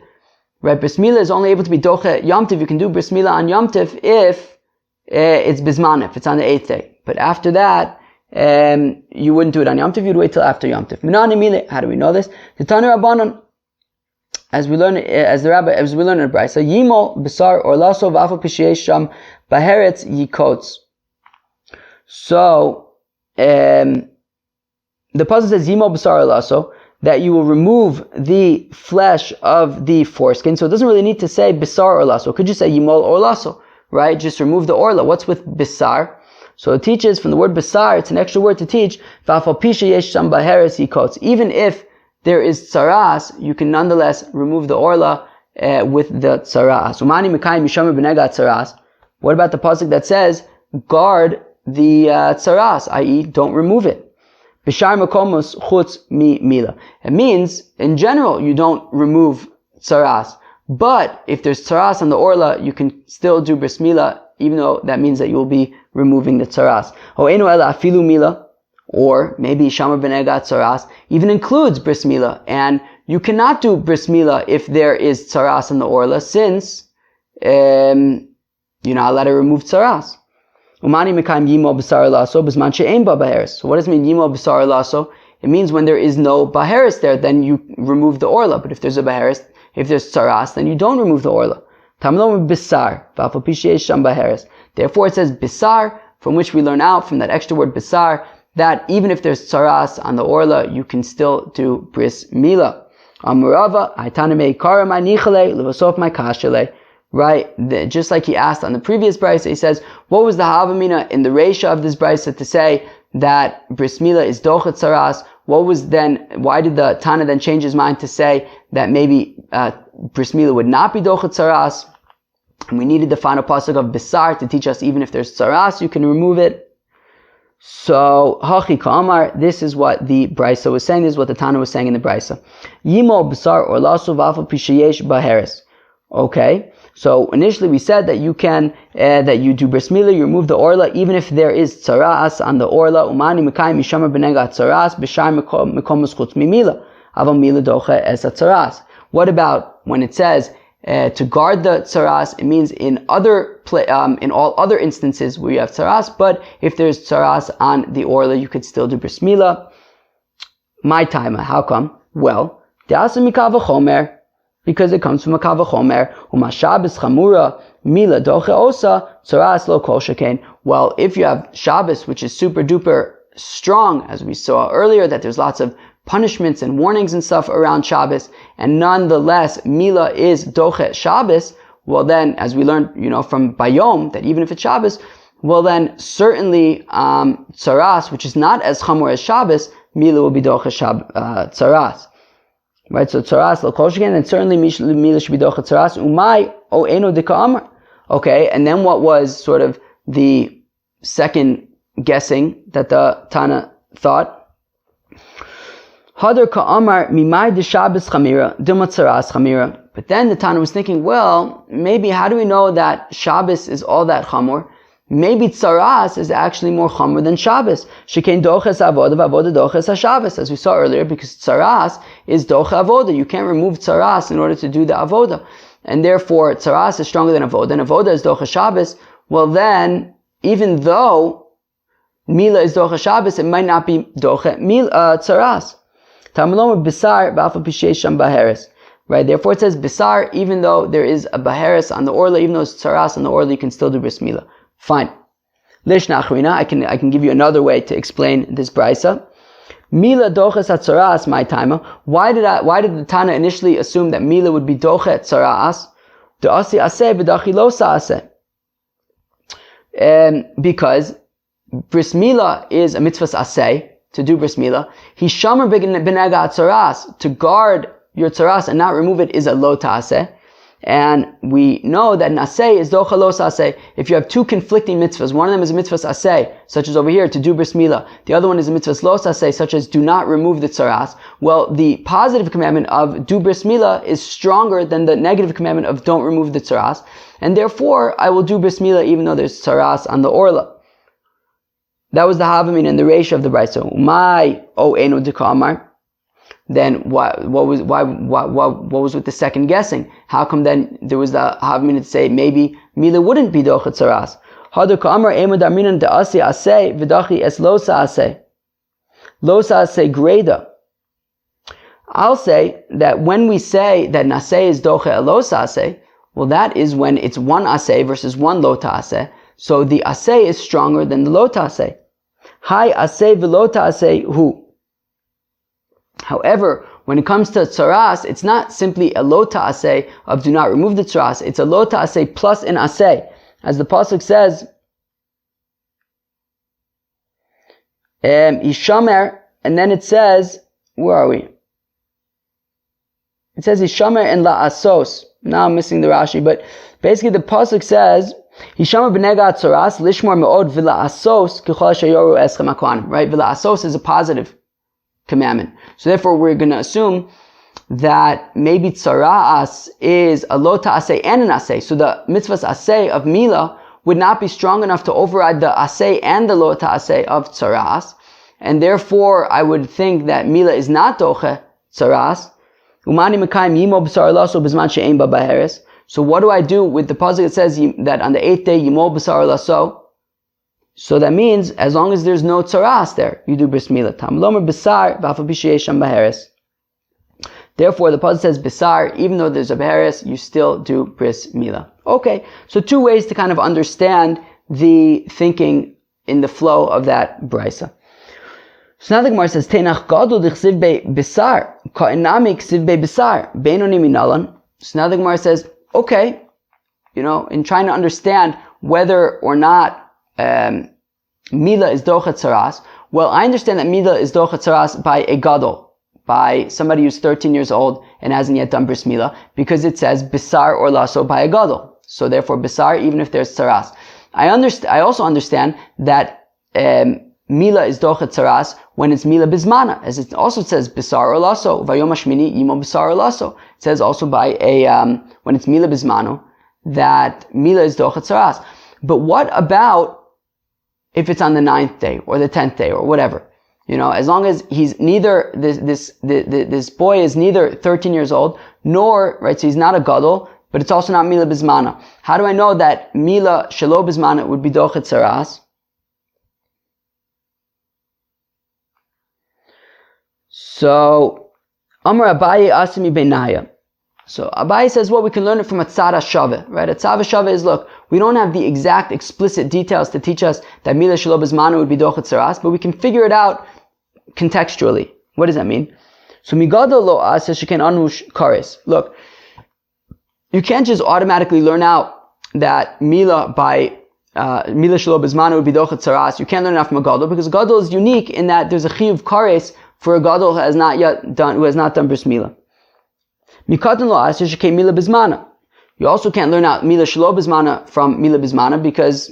right, bris milah is only able to be Doche Yom Tiv. You can do bris milah on Yom Tiv if it's Bizmana, if it's on the 8th day. But after that, you wouldn't do it on Yom Tov, you'd wait till after Yom Tov. How do we know this? The Tanu Rabbanan, as we learn in the Brisa, Yimol Besar or Laso Vafo Pishiyesh Sham Baheretz Yikots. So the puzzle says Yimol Besar or Laso, that you will remove the flesh of the foreskin. So it doesn't really need to say bisar or lasso. Could you say yimol or lasso, right? Just remove the orla. What's with bisar? So it teaches from the word bisar, it's an extra word to teach, even if there is tsaras, you can nonetheless remove the orla with the tsaras. What about the pasuk that says, guard the tsaras, i.e. don't remove it? It means, in general, you don't remove tsaras. But if there's tsaras on the orla, you can still do bris milah, even though that means that you will be removing the tsaras. Or maybe shamar b'nega tsaras even includes bris milah, and you cannot do bris milah if there is tsaras on the orla, since you're not allowed to remove tsaras. So what does it mean yimo b'sar laso? It means when there is no baheris there, then you remove the orla. But if there's a baheris, if there's tsaras, then you don't remove the orla. Therefore it says bisar, from which we learn out from that extra word bisar, that even if there's tsaras on the orla, you can still do bris milah. Right, just like he asked on the previous brisa, he says, what was the havamina in the reisha of this brisa to say that bris milah is dochet tsaras? Why did the Tana then change his mind to say that maybe bris milah would not be dochet tsaras? And we needed the final pasuk of bisar to teach us even if there's tsaras, you can remove it. So, hachi ka'amar, this is what the brisa was saying, this is what the Tana was saying in the brisa. Yimo bisar or lasu v'afal pishayesh baheres. Okay, so initially we said that you can, that you do bris milah, you remove the orla, even if there is tsaras on the orla. Umani mekayim mishamar b'nega tsaras, b'shar mekomus chutz mimilah. Aval milah docha es tsaras. What about when it says to guard the tsaras? It means in all other instances where you have tsaras, but if there's tsaras on the orla, you could still do bris milah. My time, how come? Well, de'asa mikava chomer, because it comes from a kavachomer, Shabbis chamura milah doche osa tsaras lo kol shekain. Well, if you have Shabbos, which is super duper strong, as we saw earlier, that there's lots of punishments and warnings and stuff around Shabbos, and nonetheless milah is doche Shabbos, well then, as we learned, from Bayom, that even if it's Shabbos, well then, certainly, tsaras, which is not as chamur as Shabbos, milah will be doche tsaras. Right, so tsaras lo kol shekain, and certainly milah should be dochet tsaras. Umay o eno deka'amar. Okay, and then what was sort of the second guessing that the Tana thought? Hadar ka'amar mimay de Shabbos chamira dilma tsaras chamira. But then the Tana was thinking, well, maybe how do we know that Shabbos is all that chamor? Maybe tsaras is actually more chamor than Shabbos. Shekain doches avoda v'avoda doches ha-Shabbos, as we saw earlier, because tsaras is doche avoda. You can't remove tsaras in order to do the avoda. And therefore, tsaras is stronger than avoda, and avoda is doche Shabbos. Well then, even though milah is doche Shabbos, it might not be doche tsaras. Tamalom bisar b'afal pishei sham baheres. Right, therefore it says bisar, even though there is a baheres on the orla, even though it's tsaras on the orla, you can still do bris milah. Fine. Lishna achrina, I can give you another way to explain this brisa. Milah doches hatzaras, my timer. Why did the Tana initially assume that milah would be dochet tzaras? De'asi aseh v'dachi lo sa'aseh. Because bris milah is a mitzvah aseh, to do bris milah. He shamar b'nega tzaras, to guard your tzaras and not remove it, is a lo ta'aseh. And we know that naseh is docha lo saseh. If you have two conflicting mitzvahs, one of them is a mitzvah aseh, such as over here, to do bris milah. The other one is a mitzvah lo saseh, such as do not remove the tzaras. Well, the positive commandment of do bris milah is stronger than the negative commandment of don't remove the tzaras. And therefore, I will do bris milah even though there's tzaras on the orla. That was the havamin and the reisha of the brisa. Umay o eno deka'amar. Then what was with the second guessing? How come then there was the havmin to say maybe milah wouldn't be dochet tzaras? Hadar ka'amar ema darminan de'asi aseh v'dachi es lo sa'aseh. Lo sa'aseh greda. I'll say that when we say that naseh is dochet lo sa'aseh, well that is when it's one aseh versus one lo ta'aseh. So the aseh is stronger than the lo ta'aseh. Hai aseh v'lo ta'aseh hu. However, when it comes to tzaras, it's not simply a lo ta'aseh of do not remove the tzaras. It's a lo ta'aseh plus an aseh. As the pasuk says, Ishamer, and then it says, where are we? It says Ishamer and la'asos. Now I'm missing the Rashi, but basically the pasuk says, Hishamer b'nega tzaras lishmor me'od v'la'asos k'chol shayoru eschem hakwanim. Right? V'la'asos is a positive commandment. So therefore we're going to assume that maybe tzaras is a lo ta'aseh and an aseh. So the mitzvah's aseh of milah would not be strong enough to override the aseh and the lo ta'aseh of tzaras. And therefore I would think that milah is not doche tzaras. Umani mekayim yimo b'sar laso b'zman she'ein ba b'heres. So what do I do with the pasuk that says that on the 8th day yimo b'sar laso? So that means, as long as there's no tzaras there, you do bris milah. Tam lomer b'sar v'afa b'sheyesham b'heres. Therefore, the pasuk says b'sar, even though there's a b'heres, you still do bris milah. Okay, so two ways to kind of understand the thinking in the flow of that brisa. So now the Gemara says, Teinach gadol dichsiv be b'sar, ka'inami ksiv be b'sar, beinoni minalan. So now the Gemara says, okay, in trying to understand whether or not milah is dochet tzaras. Well, I understand that milah is dochet tzaras by a gadol, by somebody who's 13 years old and hasn't yet done bris milah, because it says bisar or lasso by a gadol. So therefore bisar, even if there's tzaras. I also understand that milah is dochet tzaras when it's milah bizmana, as it also says bisar or lasso, vayom hashmini yimo bisar or lasso. It says also by a when it's milah bizmano that milah is dochet tzaras. But what about if it's on the 9th day or the 10th day or whatever? As long as he's neither, this boy is neither 13 years old, nor, right, so he's not a gadol, but it's also not milah bizmana. How do I know that milah shelo bizmana would be dochet tzaras? So, Amar Abaye Asimi Benaya. So Abaye says, well, we can learn it from a tzad hashava, right? A tzad hashava is, look, we don't have the exact explicit details to teach us that milah shelo bizmana would be dochet tzaras, but we can figure it out contextually. What does that mean? So migadol lo asa sheken anush kares. Look, you can't just automatically learn out that milah by milah shelo bizmana would be dochet tzaras. You can't learn it out from a gadol, because a gadol is unique in that there's a chiyuv kares for a gadol who has not done bris milah. Mikatan lo asa sheken milah bizmana. You also can't learn out milah shelo bizmana from milah bizmana, because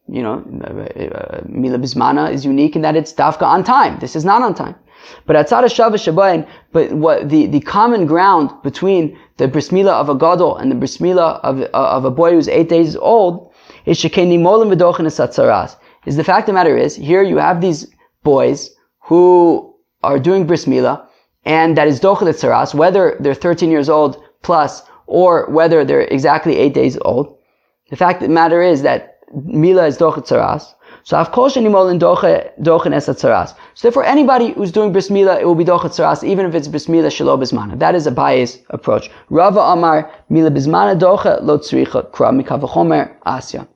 milah bizmana is unique in that it's dafka on time. This is not on time. But atzad hashava shabayin, but what the common ground between the bris milah of a gadol and the bris milah of a boy who's 8 days old is shekeni molim v'dochen esatzaras. Is the fact of the matter is, here you have these boys who are doing bris milah, and that is dochet tzaras, whether they're 13 years old plus or whether they're exactly 8 days old. The fact of the matter is that milah is dochet tzaras. So avkol shenimol in dochen es tzaras. So therefore, anybody who's doing bris milah, it will be dochet tzaras, even if it's bris milah shelo bizmana. That is Abaye's approach. Rava Amar milah bizmana dochet lo tzricha kra mikavachomer asya.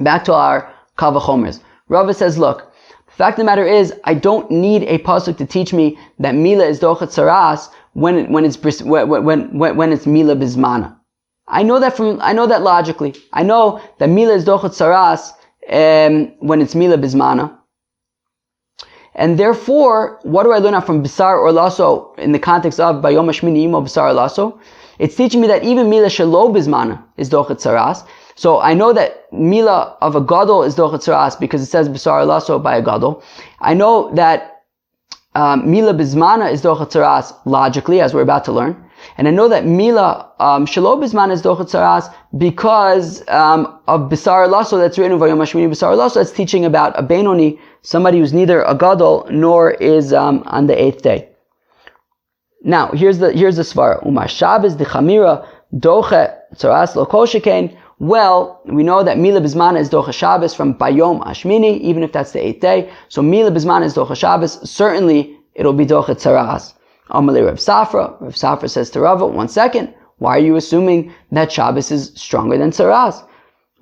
Back to our kavachomers. Rava says, look, the fact of the matter is, I don't need a pasuk to teach me that milah is dochet tzaras when it's milah bizmana. I know that logically. I know that milah is dochet tzaras when it's milah bizmana. And therefore, what do I learn out from bisar or lasso in the context of bayom hashmini yimo bisar or lasso? It's teaching me that even milah shelo bizmana is dochet tzaras. So I know that milah of a gadol is dochet tzaras because it says bisar or lasso by a gadol. I know that milah bizmana is dochet tzaras logically, as we're about to learn. And I know that milah shelo bizmana is dochet tzaras because of bisar lasso that's written vayom hashmini bisar lasso. That's teaching about a beinoni, somebody who's neither a gadol nor is on the 8th day. Now here's the svara. Umar Shabbis the chamira dochet tzaras lo kol shekain. Well, we know that milah bizmana is docha Shabbos from bayom hashmini, even if that's the 8th day. So milah bizmana is docha Shabbos. Certainly, it'll be docha tzaras. Amalei Rav Safra. Rav Safra says to Rava, 1 second. Why are you assuming that Shabbos is stronger than tzaras?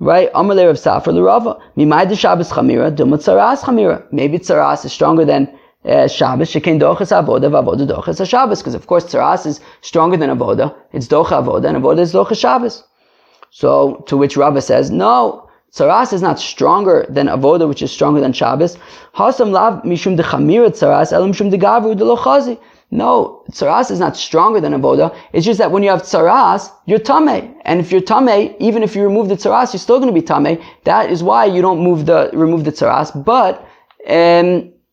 Right? Amalei Rav Safra l'Rava. Mimai de Shabbos chamira, dumut tzaras chamira. Maybe tzaras is stronger than Shabbos, shekein doches avoda, v'avoda doches Shabbos. Because of course tzaras is stronger than avoda. It's docha avoda, and avoda is docha Shabbos. So to which Rava says, no, tzaras is not stronger than avoda, which is stronger than Shabbos. Hasam lav mishum dechamira tzaras, elam mishum degavru delochazi. No, tzaras is not stronger than avoda. It's just that when you have tzaras, you're tameh. And if you're tameh, even if you remove the tzaras, you're still going to be tameh. That is why you don't remove the tzaras. But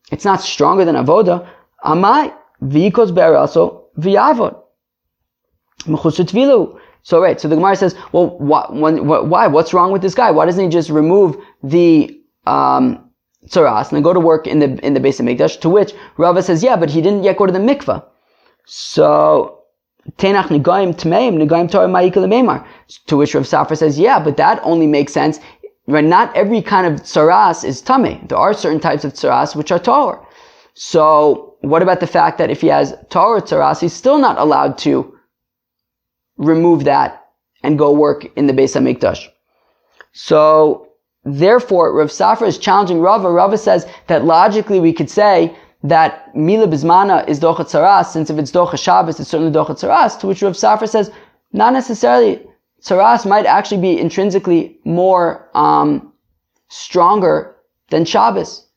it's not stronger than avoda. Amai v'yikos be'araso v'yavod mechusut vilu. So right, so the Gemara says, well, why? What's wrong with this guy? Why doesn't he just remove the tzaras and then go to work in the Beis HaMikdash? To which Rava says, yeah, but he didn't yet go to the mikvah. So tenach negayim tmeim negayim torah ma'ikal meimar. To which Rav Safra says, yeah, but that only makes sense. Right? Not every kind of tzaras is tameh. There are certain types of tzaras which are tahor. So what about the fact that if he has tahor tzaras, he's still not allowed to remove that and go work in the Beis HaMikdash? So therefore, Rav Safra is challenging Rava. Rava says that logically we could say that milah bizmana is docha tzaras, since if it's docha Shabbos, it's certainly docha tzaras. To which Rav Safra says, not necessarily. Tzaras might actually be intrinsically more stronger than Shabbos.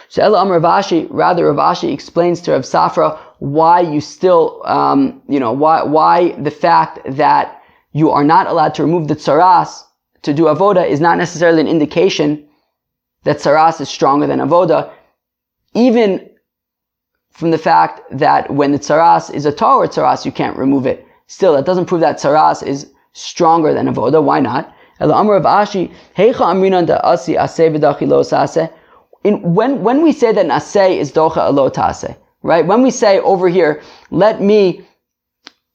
So Ela Amar Rav Ashi, rather Rav Ashi explains to Rav Safra why you still, why the fact that you are not allowed to remove the tzaras to do avoda is not necessarily an indication that tzaras is stronger than avoda, even from the fact that when the tzaras is a tahor tzaras, you can't remove it. Still, that doesn't prove that tzaras is stronger than avoda. Why not? When we say that an aseh is docha alo taseh, right? When we say over here, let me,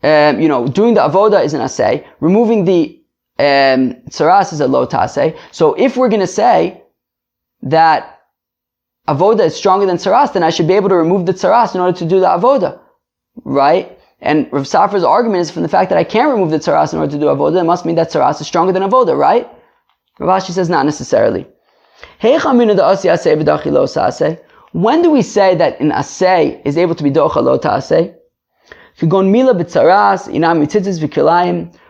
doing the avoda is an aseh, removing the tzaras is a lo taseh. So if we're going to say that avoda is stronger than tzaras, then I should be able to remove the tzaras in order to do the avoda, right? And Rav Safra's argument is from the fact that I can't remove the tzaras in order to do avoda. It must mean that tzaras is stronger than avoda, right? Rav Ashi says not necessarily. When do we say that an aseh is able to be docha lo ta'aseh?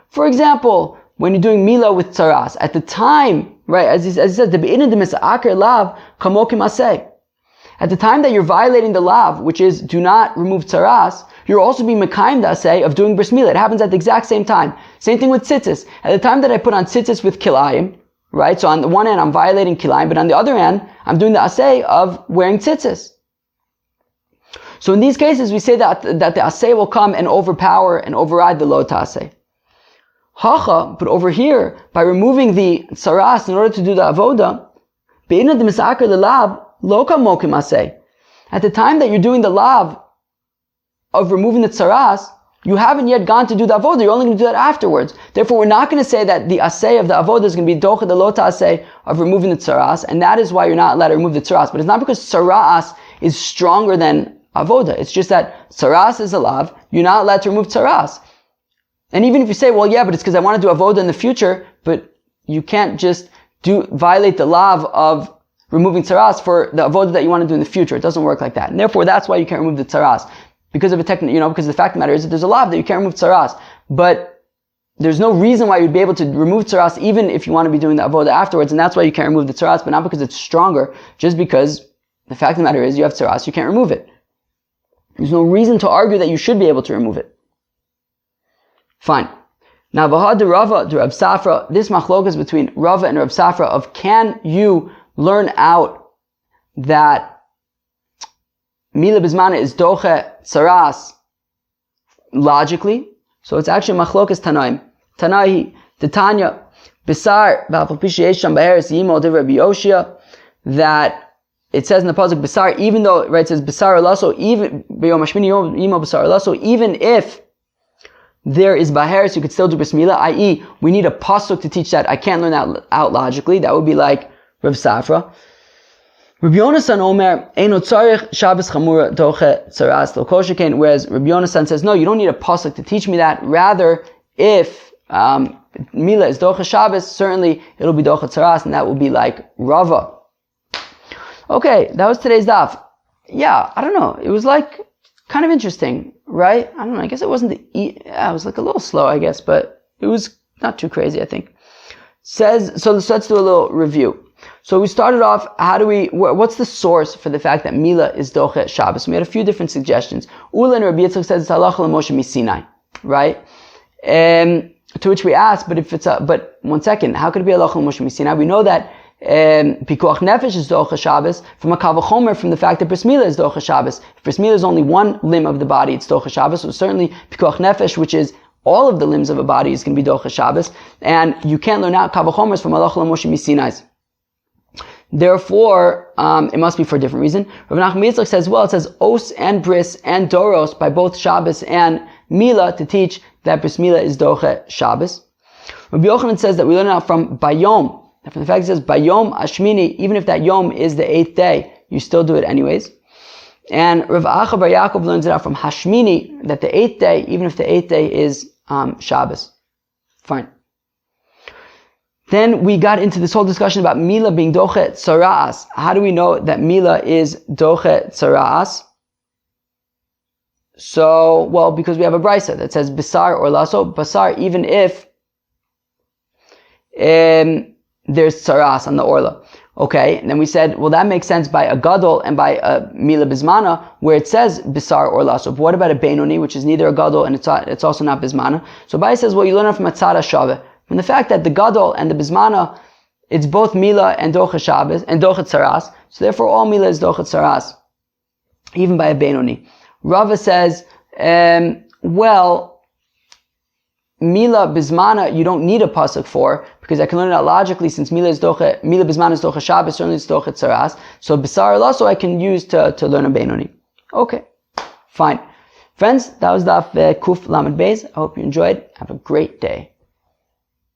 For example, when you're doing milah with tzaras, at the time, right, as he says, at the time that you're violating the lav, which is do not remove tzaras, you're also being mekayim the aseh of doing bris milah. It happens at the exact same time. Same thing with tzitzis. At the time that I put on tzitzis with kilayim, right, so on the one hand I'm violating kilayim, but on the other hand I'm doing the aseh of wearing tzitzis. So in these cases we say that the aseh will come and overpower and override the lo ta'aseh. Hacha, but over here, by removing the tzaras in order to do the avoda, be'inad misakar the lav lo kamokim aseh. At the time that you're doing the lav of removing the tzaras, you haven't yet gone to do the avoda. You're only going to do that afterwards. Therefore, we're not going to say that the aseh of the avoda is going to be docha the lo ta'aseh of removing the tzaras, and that is why you're not allowed to remove the tzaras. But it's not because tzaras is stronger than avoda. It's just that tzaras is a lav. You're not allowed to remove tzaras. And even if you say, well, yeah, but it's because I want to do avoda in the future, but you can't just violate the lav of removing tzaras for the avoda that you want to do in the future. It doesn't work like that. And therefore, that's why you can't remove the tzaras. Because of because the fact of the matter is that there's a law that you can't remove tzaras. But there's no reason why you'd be able to remove tzaras even if you want to be doing the avoda afterwards, and that's why you can't remove the tzaras, but not because it's stronger, just because the fact of the matter is you have tzaras, you can't remove it. There's no reason to argue that you should be able to remove it. Fine. Now, Vahad Rava to Rav Safra, this machlokas between Rava and Rav Safra of can you learn out that milah bizmana is doche tzaras logically. So it's actually machlokas tanaim. Tanai, the Tanya, Bisar, that it says in the pasuk Bisar, even though, right, it says Bisar alaso, even if there is baheres, you could still do bris milah, i.e., we need a pasuk to teach that. I can't learn that out logically. That would be like Rav Safra. Rabbi Yonasan Omer, Eino tzarich Shabbos chamura doche tzaras lo kosher, whereas Rabbi Yonasan says, no, you don't need a pasuk to teach me that. Rather, if milah is doche Shabbos, certainly it'll be doche tzaras, and that will be like Rava. Okay, that was today's daf. yeah, I don't know. It was like kind of interesting, right? I don't know. I guess it wasn't it was like a little slow, I guess, but it was not too crazy, I think. So let's do a little review. So we started off, what's the source for the fact that milah is doche Shabbos? We had a few different suggestions. Ula and Rabbi Yitzchak says it's halacha l'Moshe miSinai, right? To which we asked, but one second, how could it be halacha l'Moshe miSinai? We know that pikuach nefesh is doche Shabbos from a kal v'chomer from the fact that bris milah is doche Shabbos. If bris milah is only one limb of the body, it's doche Shabbos. So certainly pikuach nefesh, which is all of the limbs of a body, is going to be doche Shabbos. And you can't learn out kal v'chomers from halacha l'Moshe miSinai. Therefore, it must be for a different reason. Rav Nachman Yitzchak says, well, it says os and bris and doros by both Shabbos and milah to teach that bris milah is doche Shabbos. Rabbi Yochanan says that we learn out from bayom. And from the fact it says bayom ashmini, even if that yom is the 8th day, you still do it anyways. And Rav Acha bar Yaakov learns it out from hashmini, that the 8th day, even if the 8th day is Shabbos. Fine. Then we got into this whole discussion about milah being doche tzara'as. How do we know that milah is doche tzara'as? So, well, because we have a brisa that says basar or laso, basar, even if there's tzara'as on the orla. Okay, and then we said, well, that makes sense by a gadol and by a milah bismana, where it says bisar or laso. But what about a benoni, which is neither a gadol and it's also not bismana? So Bai says, well, you learn it from a tzara shaveh. From the fact that the gadol and the bismana, it's both milah and doche Shabbos and doche tzaras, so therefore all milah is doche tzaras, even by a benoni. Rava says, well, milah bismana you don't need a pasuk for, because I can learn it out logically, since milah bismana is doche Shabbos, certainly it's doche tzaras. So bisar also I can use to learn a benoni. Okay, fine. Friends, that was daf kuf lamed beis. I hope you enjoyed. Have a great day.